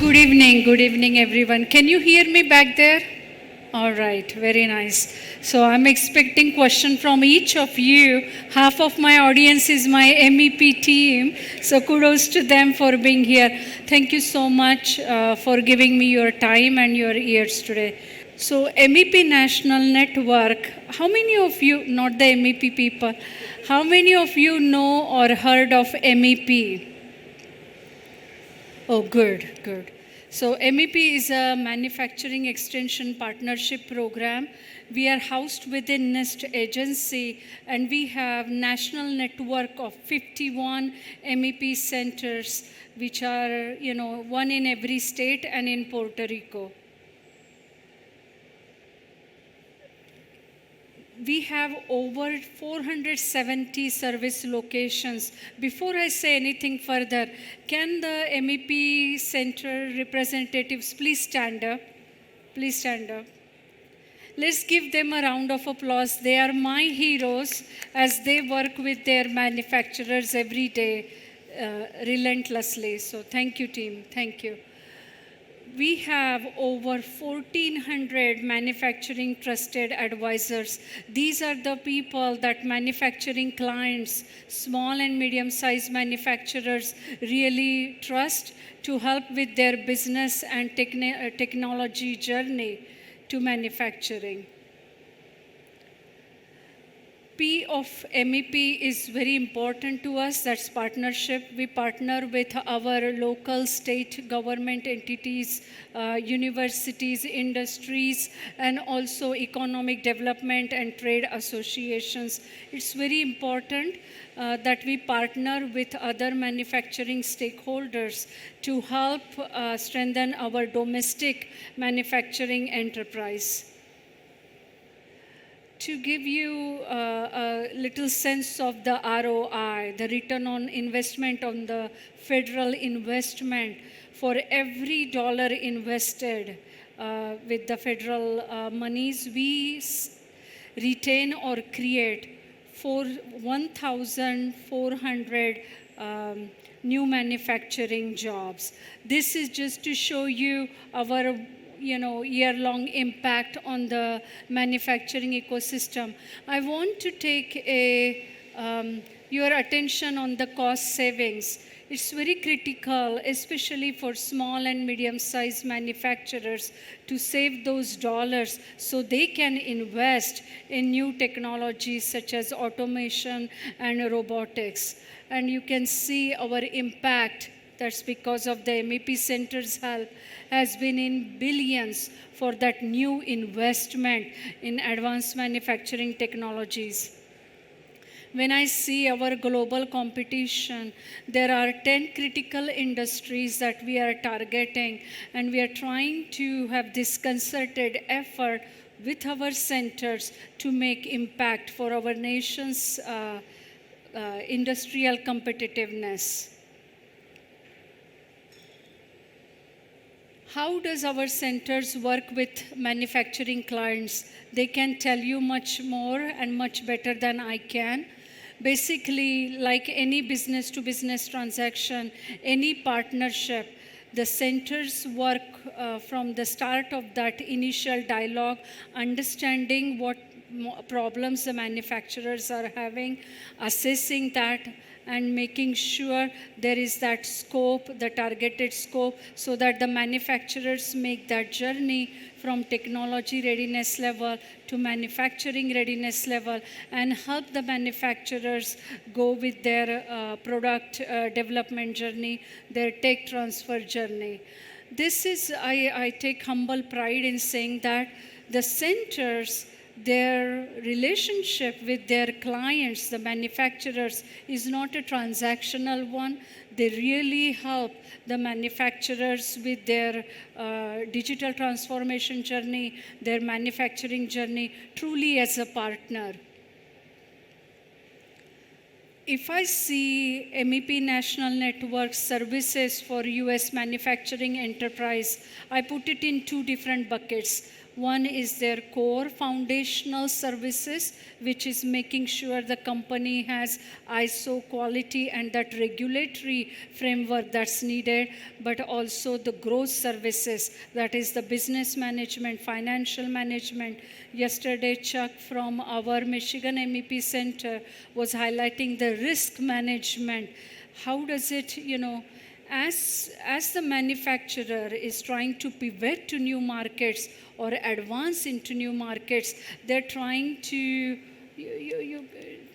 Good evening, everyone. Can you hear me back there? All right, very nice. So I'm expecting question from each of you. Half of my audience is my MEP team, so kudos to them for being here. Thank you so much for giving me your time and your ears today. So MEP National Network, how many of you, not the MEP people, how many of you know or heard of MEP? Oh, good, good. So MEP is a manufacturing extension partnership program. We are housed within NIST agency, and we have national network of 51 MEP centers, which are, one in every state and in Puerto Rico. We have over 470 service locations. Before I say anything further, can the MEP Center representatives please stand up? Please stand up. Let's give them a round of applause. They are my heroes as they work with their manufacturers every day relentlessly. So thank you, team. Thank you. We have over 1,400 manufacturing trusted advisors. These are the people that manufacturing clients, small and medium-sized manufacturers really trust to help with their business and technology journey to manufacturing. P of MEP is very important to us. That's partnership. We partner with our local state government entities, universities, industries, and also economic development and trade associations. It's very important that we partner with other manufacturing stakeholders to help strengthen our domestic manufacturing enterprise. To give you a little sense of the ROI, the return on investment on the federal investment, for every dollar invested with the federal monies, we retain or create 1,400 new manufacturing jobs. This is just to show you our year-long impact on the manufacturing ecosystem. I want to take your attention on the cost savings. It's very critical, especially for small and medium-sized manufacturers, to save those dollars so they can invest in new technologies such as automation and robotics. And you can see our impact. That's because of the MEP Center's help, has been in billions for that new investment in advanced manufacturing technologies. When I see our global competition, there are 10 critical industries that we are targeting, and we are trying to have this concerted effort with our centers to make impact for our nation's industrial competitiveness. How does our centers work with manufacturing clients? They can tell you much more and much better than I can. Basically, like any business-to-business transaction, any partnership, the centers work from the start of that initial dialogue, understanding what problems the manufacturers are having, assessing that, and making sure there is that scope, the targeted scope, so that the manufacturers make that journey from technology readiness level to manufacturing readiness level and help the manufacturers go with their product development journey, their tech transfer journey. This is, I take humble pride in saying that the centers, their relationship with their clients, the manufacturers, is not a transactional one. They really help the manufacturers with their digital transformation journey, their manufacturing journey, truly as a partner. If I see MEP National Network services for US manufacturing enterprise, I put it in two different buckets. One is their core foundational services, which is making sure the company has ISO quality and that regulatory framework that's needed, but also the growth services, that is the business management, financial management. Yesterday, Chuck from our Michigan MEP Center was highlighting the risk management. How does it, as the manufacturer is trying to pivot to new markets or advance into new markets, they're trying to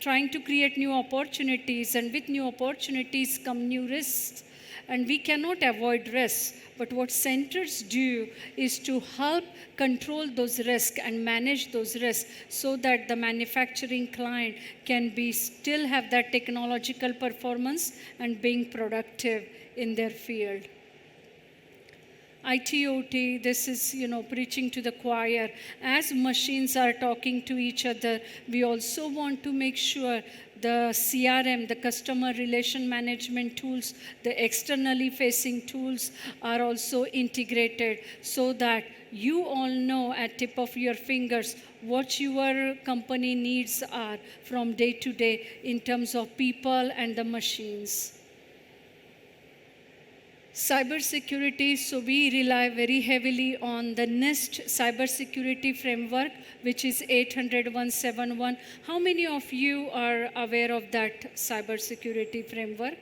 trying to create new opportunities, and with new opportunities come new risks. And we cannot avoid risks, but what centers do is to help control those risks and manage those risks so that the manufacturing client can still have that technological performance and being productive in their field. IT/OT, this is, preaching to the choir. As machines are talking to each other, we also want to make sure the CRM, the customer relation management tools, the externally facing tools are also integrated so that you all know at tip of your fingers what your company needs are from day to day in terms of people and the machines. Cybersecurity, so we rely very heavily on the NIST cybersecurity framework, which is 800-171. How many of you are aware of that cybersecurity framework?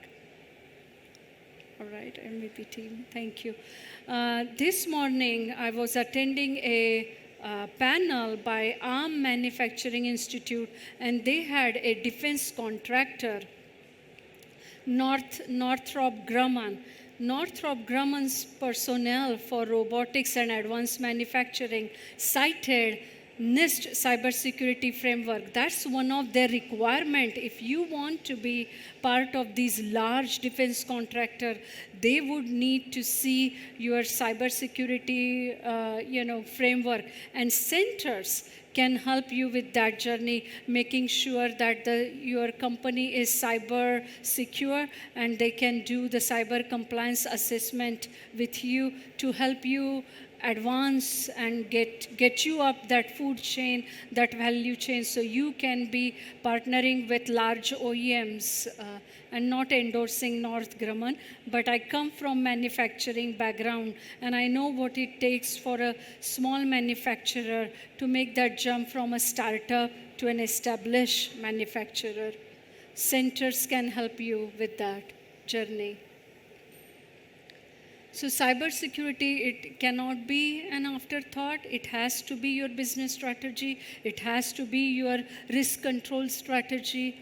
All right, MVP team, thank you. This morning, I was attending a panel by Arm Manufacturing Institute, and they had a defense contractor, Northrop Grumman. Northrop Grumman's personnel for robotics and advanced manufacturing cited NIST cybersecurity framework. That's one of their requirements. If you want to be part of these large defense contractor, they would need to see your cybersecurity, framework. And centers can help you with that journey, making sure that your company is cyber secure, and they can do the cyber compliance assessment with you to help you advance and get you up that food chain, that value chain, so you can be partnering with large OEMs. And not endorsing North Grumman, but I come from manufacturing background, and I know what it takes for a small manufacturer to make that jump from a startup to an established manufacturer. Centers can help you with that journey. So cybersecurity, it cannot be an afterthought. It has to be your business strategy. It has to be your risk control strategy.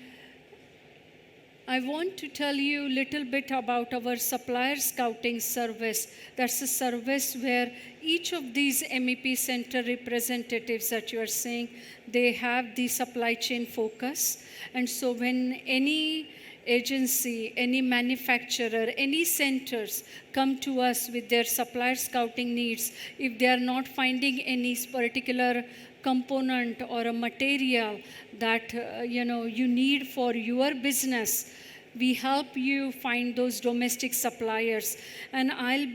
I want to tell you a little bit about our supplier scouting service. That's a service where each of these MEP center representatives that you are seeing, they have the supply chain focus. And so when any agency, any manufacturer, any centers come to us with their supplier scouting needs, if they are not finding any particular component or a material that you need for your business, we help you find those domestic suppliers. And I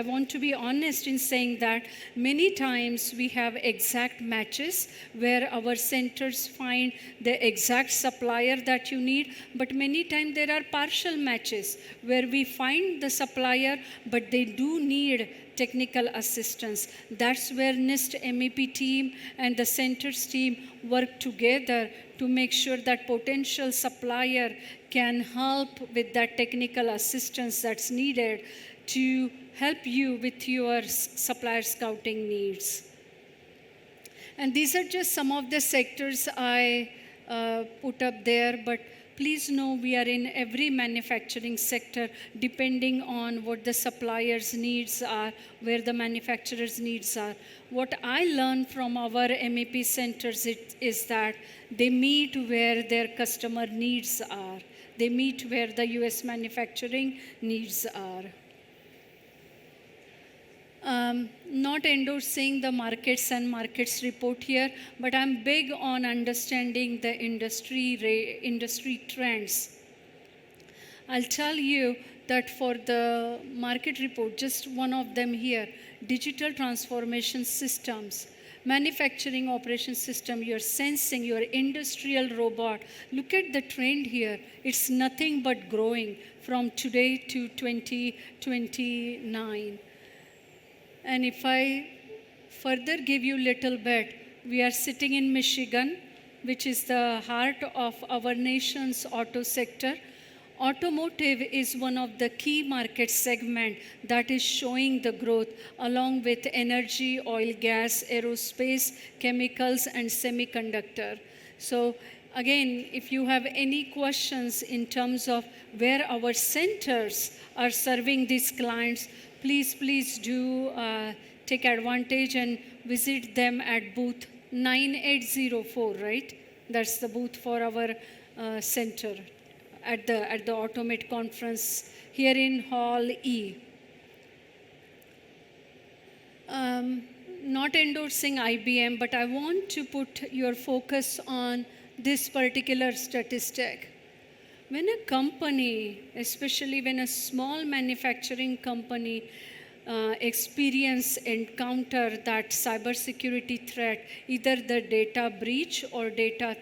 want to be honest in saying that many times we have exact matches where our centers find the exact supplier that you need, but many times there are partial matches where we find the supplier, but they do need technical assistance. That's where NIST MEP team and the centers team work together to make sure that potential supplier can help with that technical assistance that's needed to help you with your supplier scouting needs. And these are just some of the sectors I put up there, but please know we are in every manufacturing sector depending on what the supplier's needs are, where the manufacturer's needs are. What I learned from our MEP centers is that they meet where their customer needs are. They meet where the US manufacturing needs are. Not endorsing the markets and markets report here, but I'm big on understanding the industry trends. I'll tell you, that for the market report, just one of them here, digital transformation systems, manufacturing operation system, your sensing, your industrial robot. Look at the trend here. It's nothing but growing from today to 2029. And if I further give you a little bit, we are sitting in Michigan, which is the heart of our nation's auto sector. Automotive is one of the key market segment that is showing the growth along with energy, oil, gas, aerospace, chemicals, and semiconductor. So again, if you have any questions in terms of where our centers are serving these clients, please do take advantage and visit them at booth 9804, right? That's the booth for our center at the Automate conference here in Hall E. Not endorsing IBM, but I want to put your focus on this particular statistic. When a company, especially when a small manufacturing company encounter that cybersecurity threat, either the data breach or data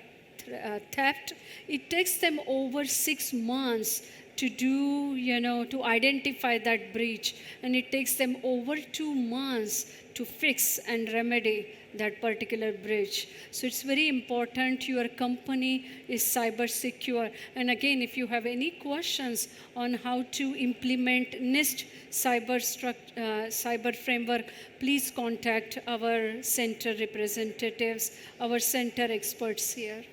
theft, it takes them over 6 months to do, to identify that breach, and it takes them over 2 months to fix and remedy that particular breach. So it's very important your company is cyber secure. And again, if you have any questions on how to implement NIST cyber framework, please contact our center representatives, our center experts here.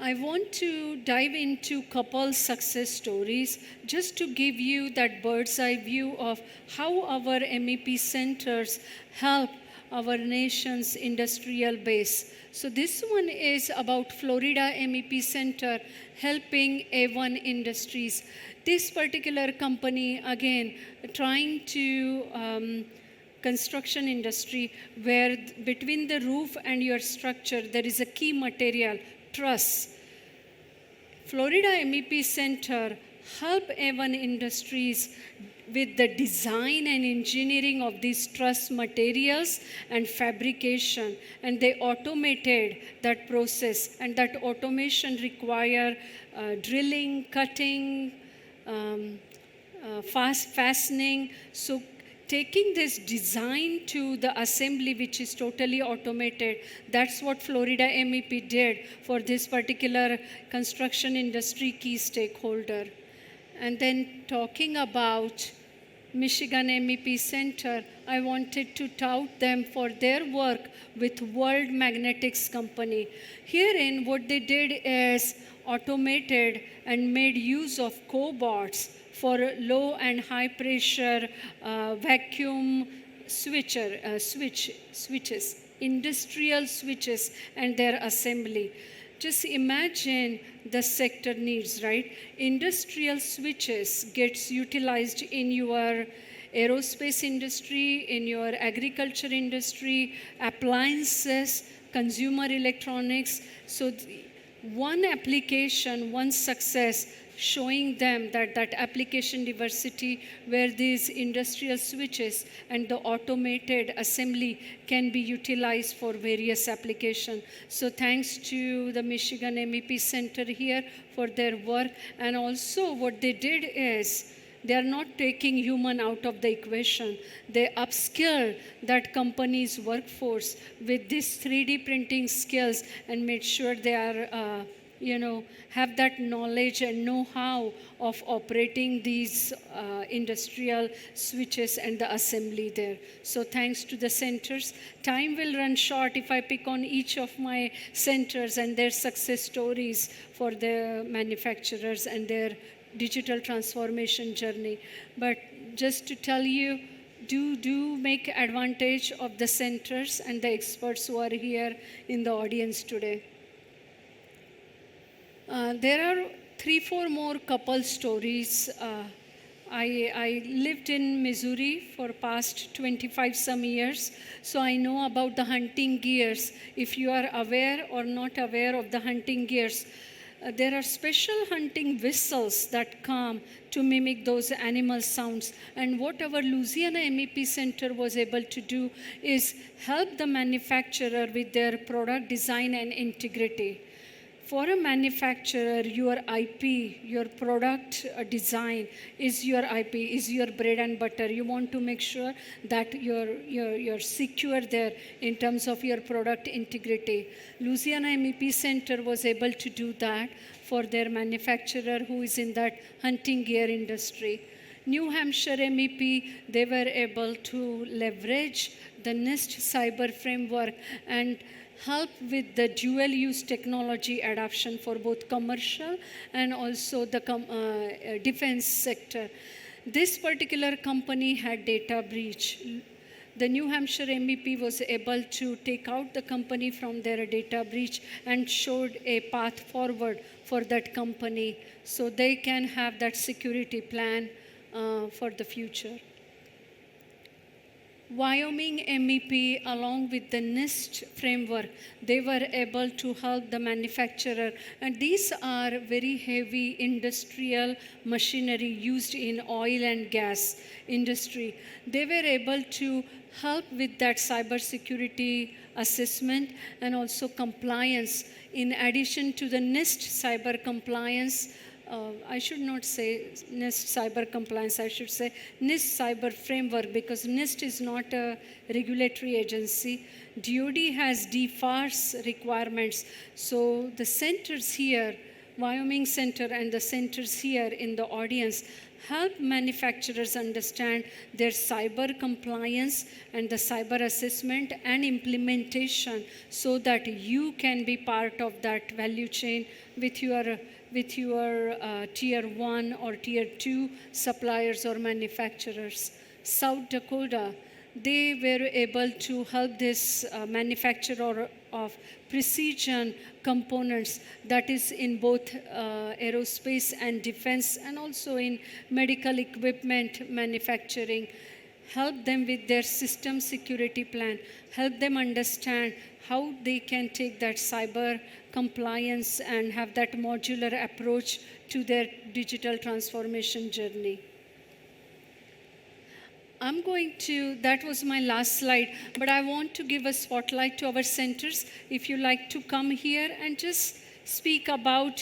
I want to dive into couple success stories just to give you that bird's eye view of how our MEP centers help our nation's industrial base. So this one is about Florida MEP Center helping A1 Industries. This particular company, again, trying to construction industry where between the roof and your structure there is a key material, truss. Florida MEP Center help A1 Industries with the design and engineering of these truss materials and fabrication, and they automated that process, and that automation require drilling, cutting, fastening. So taking this design to the assembly, which is totally automated, that's what Florida MEP did for this particular construction industry key stakeholder. And then talking about Michigan MEP Center, I wanted to tout them for their work with World Magnetics Company. Herein, what they did is automated and made use of cobots for low and high pressure vacuum switches, industrial switches, and their assembly. Just imagine the sector needs, right? Industrial switches gets utilized in your aerospace industry, in your agriculture industry, appliances, consumer electronics. So one application, one success, showing them that application diversity where these industrial switches and the automated assembly can be utilized for various applications. So thanks to the Michigan MEP Center here for their work. And also what they did is they are not taking human out of the equation. They upskill that company's workforce with these 3D printing skills and made sure they are have that knowledge and know-how of operating these industrial switches and the assembly there. So thanks to the centers. Time will run short if I pick on each of my centers and their success stories for the manufacturers and their digital transformation journey. But just to tell you, do make advantage of the centers and the experts who are here in the audience today. There are 3-4 more couple stories. I lived in Missouri for past 25 some years, so I know about the hunting gears. If you are aware or not aware of the hunting gears, There are special hunting whistles that come to mimic those animal sounds. And what our Louisiana MEP Center was able to do is help the manufacturer with their product design and integrity. For a manufacturer, your IP, your product design is your IP, is your bread and butter. You want to make sure that you're secure there in terms of your product integrity. Louisiana MEP Center was able to do that for their manufacturer who is in that hunting gear industry. New Hampshire MEP, they were able to leverage the NIST cyber framework and help with the dual use technology adoption for both commercial and also the defense sector. This particular company had data breach. The New Hampshire MEP was able to take out the company from their data breach and showed a path forward for that company so they can have that security plan for the future. Wyoming MEP, along with the NIST framework, they were able to help the manufacturer. And these are very heavy industrial machinery used in oil and gas industry. They were able to help with that cybersecurity assessment and also compliance. In addition to the NIST cyber compliance, I should not say NIST cyber compliance, I should say NIST cyber framework, because NIST is not a regulatory agency. DoD has DFARS requirements. So the centers here, Wyoming Center and the centers here in the audience, help manufacturers understand their cyber compliance and the cyber assessment and implementation so that you can be part of that value chain with your tier 1 or tier 2 suppliers or manufacturers. South Dakota, they were able to help this manufacturer of precision components that is in both aerospace and defense and also in medical equipment manufacturing. Help them with their system security plan, help them understand how they can take that cyber compliance and have that modular approach to their digital transformation journey. That was my last slide, but I want to give a spotlight to our centers. If you like to come here and just speak about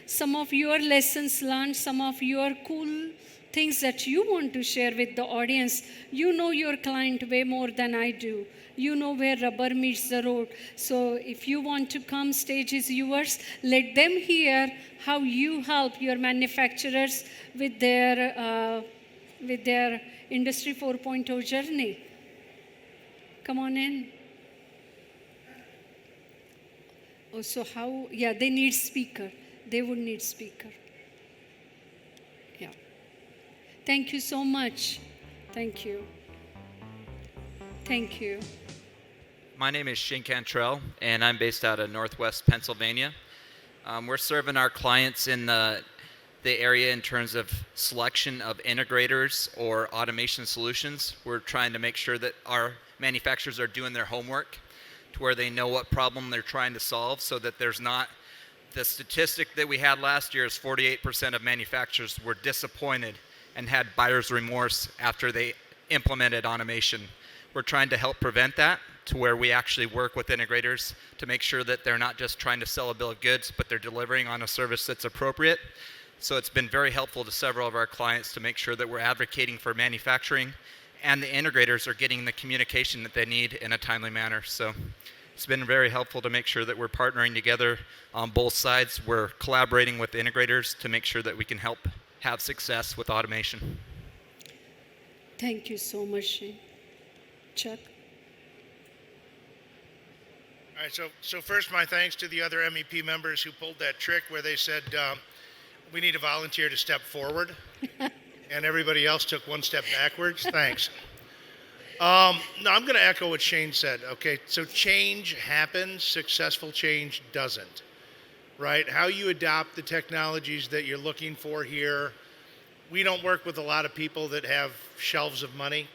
some of your lessons learned, some of your cool things that you want to share with the audience. You know your client way more than I do. You know where rubber meets the road. So if you want to come, stage is yours. Let them hear how you help your manufacturers with their Industry 4.0 journey. Come on in. Oh, so how, yeah, they need speaker. They would need speaker. Yeah. Thank you so much. Thank you. Thank you. My name is Shane Cantrell, and I'm based out of Northwest Pennsylvania. We're serving our clients in the area in terms of selection of integrators or automation solutions. We're trying to make sure that our manufacturers are doing their homework to where they know what problem they're trying to solve so that there's not, the statistic that we had last year is 48% of manufacturers were disappointed and had buyer's remorse after they implemented automation. We're trying to help prevent that to where we actually work with integrators to make sure that they're not just trying to sell a bill of goods, but they're delivering on a service that's appropriate. So it's been very helpful to several of our clients to make sure that we're advocating for manufacturing and the integrators are getting the communication that they need in a timely manner. So it's been very helpful to make sure that we're partnering together on both sides. We're collaborating with the integrators to make sure that we can help have success with automation. Thank you so much, Shane. Chuck? All right, so first my thanks to the other MEP members who pulled that trick where they said, we need a volunteer to step forward, and everybody else took one step backwards. Thanks. No, I'm going to echo what Shane said, okay? So change happens, successful change doesn't, right? How you adopt the technologies that you're looking for here. We don't work with a lot of people that have shelves of money,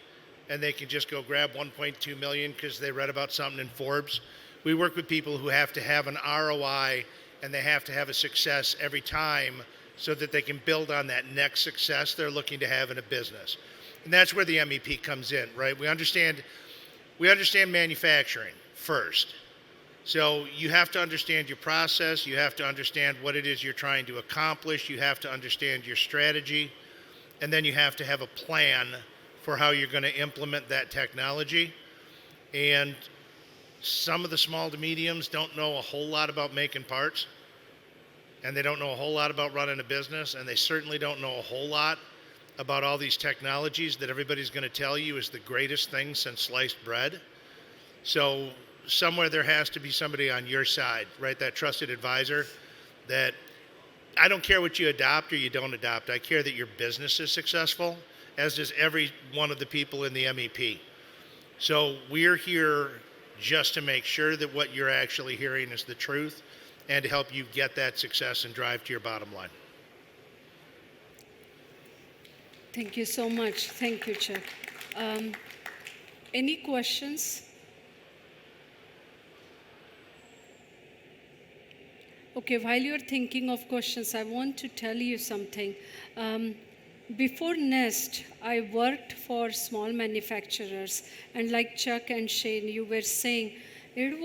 and they can just go grab 1.2 million because they read about something in Forbes. We work with people who have to have an ROI and they have to have a success every time so that they can build on that next success they're looking to have in a business. And that's where the MEP comes in, right? We understand manufacturing first. So you have to understand your process, you have to understand what it is you're trying to accomplish, you have to understand your strategy, and then you have to have a plan for how you're going to implement that technology. And some of the small to mediums don't know a whole lot about making parts, and they don't know a whole lot about running a business, and they certainly don't know a whole lot about all these technologies that everybody's going to tell you is the greatest thing since sliced bread. So somewhere there has to be somebody on your side, right? That trusted advisor that I don't care what you adopt or you don't adopt. I care that your business is successful, as does every one of the people in the MEP. So we're here just to make sure that what you're actually hearing is the truth and to help you get that success and drive to your bottom line. Thank you so much. Thank you, Chuck. Any questions? Okay, while you're thinking of questions, I want to tell you something. Before Nest, I worked for small manufacturers, and like Chuck and Shane, you were saying, it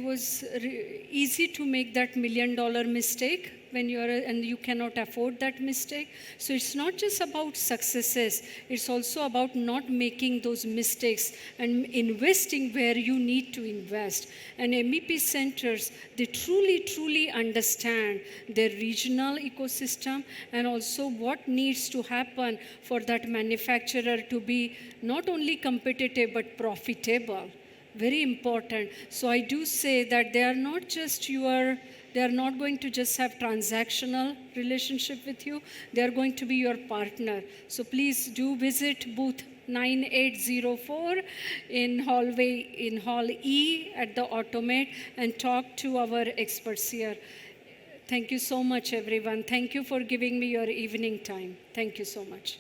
was easy to make that $1 million mistake when and you cannot afford that mistake. So it's not just about successes, it's also about not making those mistakes and investing where you need to invest. And MEP centers, they truly understand their regional ecosystem and also what needs to happen for that manufacturer to be not only competitive but profitable. Very important. So I do say that they are not going to just have transactional relationship with you. They are going to be your partner. So please do visit booth 9804 in Hall E at the Automate and talk to our experts here. Thank you so much, everyone. Thank you for giving me your evening time. Thank you so much.